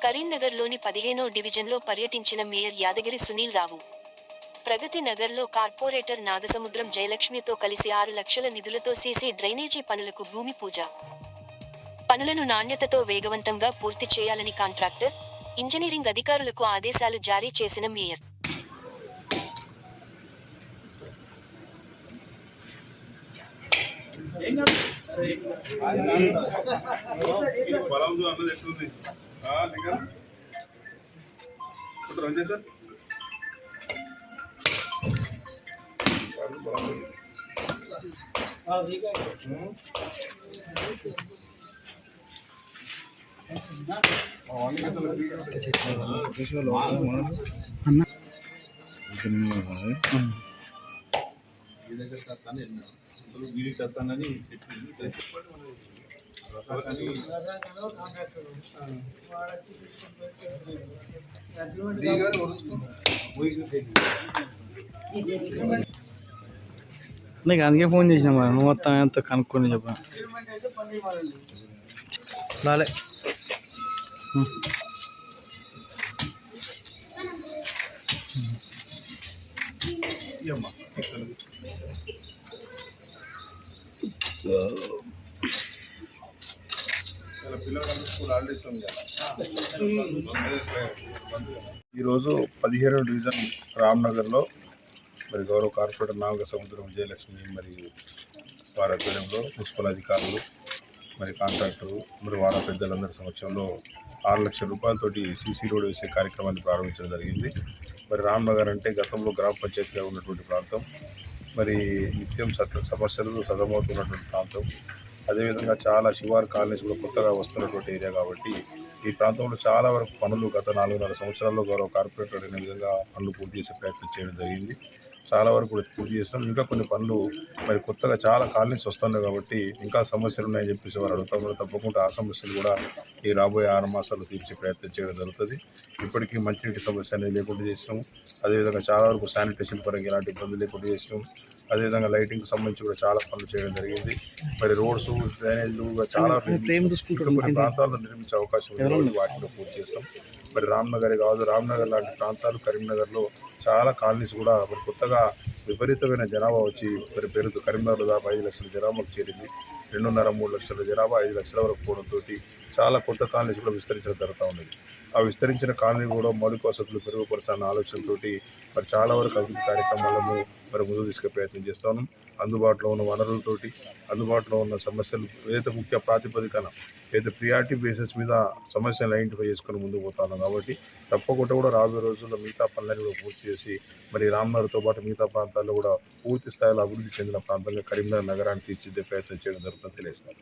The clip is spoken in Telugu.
కరీంనగర్లోని 15వ డివిజన్లో పర్యటించిన మేయర్ యాదగిరి సునీల్ రావు. ప్రగతి నగర్లో కార్పొరేటర్ నాగసముద్రం జయలక్ష్మితో కలిసి 6 లక్షల నిధులతో సీసీ డ్రైనేజీ పనులకు భూమి పూజ. పనులను నాణ్యతతో వేగవంతంగా పూర్తి చేయాలని కాంట్రాక్టర్, ఇంజనీరింగ్ అధికారులకు ఆదేశాలు జారీ చేసిన మేయర్. నీకు అందుకే ఫోన్ చేసిన మరి నువ్వు మొత్తం ఎంత కనుక్కొని చెప్పా రాలే. ఈరోజు 15వ డివిజన్ రామ్నగర్లో మరి గౌరవ కార్పొరేటర్ నాగసముద్రం విజయలక్ష్మి మరి వారి ఆధ్వర్యంలో మున్సిపల్ అధికారులు మరి కాంట్రాక్టరు మరి వాడ పెద్దలందరి సమక్షంలో 6 లక్షల రూపాయలతోటి సీసీ రోడ్ వేసే కార్యక్రమాన్ని ప్రారంభించడం జరిగింది. మరి రామ్నగర్ అంటే గతంలో గ్రామ పంచాయతీగా ఉన్నటువంటి ప్రాంతం, మరి నిత్యం సమస్యలు సతమవుతున్నటువంటి ప్రాంతం, అదేవిధంగా చాలా శివారు కాలనీస్ కూడా కొత్తగా వస్తున్నటువంటి ఏరియా కాబట్టి ఈ ప్రాంతంలో చాలా వరకు పనులు గత 4.5 సంవత్సరాల్లో గౌరవ కార్పొరేటర్ అనే విధంగా పనులు పూర్తి చేసే ప్రయత్నం చేయడం జరిగింది. చాలా వరకు కూడా పూర్తి చేసినాం. ఇంకా కొన్ని పనులు మరి కొత్తగా చాలా కాలనీస్ వస్తున్నాయి కాబట్టి ఇంకా సమస్యలు ఉన్నాయని చెప్పేసి వారు అడుగుతారు. తప్పకుండా ఆ సమస్యలు కూడా ఈ రాబోయే 6 మాసాలు తీర్చే ప్రయత్నం చేయడం జరుగుతుంది. ఇప్పటికీ మంచినీటి సమస్య అనేది లేకుండా చేసినాము. అదేవిధంగా చాలా వరకు శానిటేషన్ పరంగా ఎలాంటి ఇబ్బంది లేకుండా చేసినాము. అదేవిధంగా లైటింగ్ సంబంధించి కూడా చాలా పనులు చేయడం జరిగింది. మరి రోడ్స్, డ్రైనేజ్లు చాలా కొన్ని ప్రాంతాల్లో నిర్మించే అవకాశం ఉంది, వాటిలో పూర్తి చేస్తాం. మరి రామ్నగరే కాదు, రామ్నగర్ లాంటి ప్రాంతాలు కరీంనగర్లో చాలా కాలనీస్ కూడా మరి కొత్తగా విపరీతమైన జనాభా వచ్చి మరి పెరుగుతూ కరీంనగర్లో దాకా 5 లక్షల జనాభాకు చేరింది. 2.5-3 లక్షల జనాభా 5 లక్షల వరకు పోవడంతో చాలా కొత్త కాలనీస్ కూడా విస్తరించడం జరుగుతూ ఉన్నది. ఆ విస్తరించిన కాలనీ కూడా మౌలిక వసతులు మెరుగుపరచాలన్న ఆలోచనతో మరి చాలా వరకు అభివృద్ధి కార్యక్రమాలను మరి ముందుకు తీసుకునే ప్రయత్నం చేస్తాను. అందుబాటులో ఉన్న వనరులతోటి, అందుబాటులో ఉన్న సమస్యలు ఏదైతే ముఖ్య ప్రాతిపదికన ఏదైతే ప్రియారిటీ బేసిస్ మీద సమస్యలు ఐడెంటిఫై చేసుకొని ముందుకు పోతాను. కాబట్టి తప్పకుండా కూడా రాబోయే రోజుల్లో మిగతా పనులను కూడా పూర్తి చేసి మరి రామ్నగర్తో పాటు మిగతా ప్రాంతాల్లో కూడా పూర్తి స్థాయిలో అభివృద్ధి చెందిన ప్రాంతంగా కరీంనగర్ నగరాన్ని తీర్చిదిద్దే ప్రయత్నం చేయడం జరుగుతుందని తెలియజేస్తాను.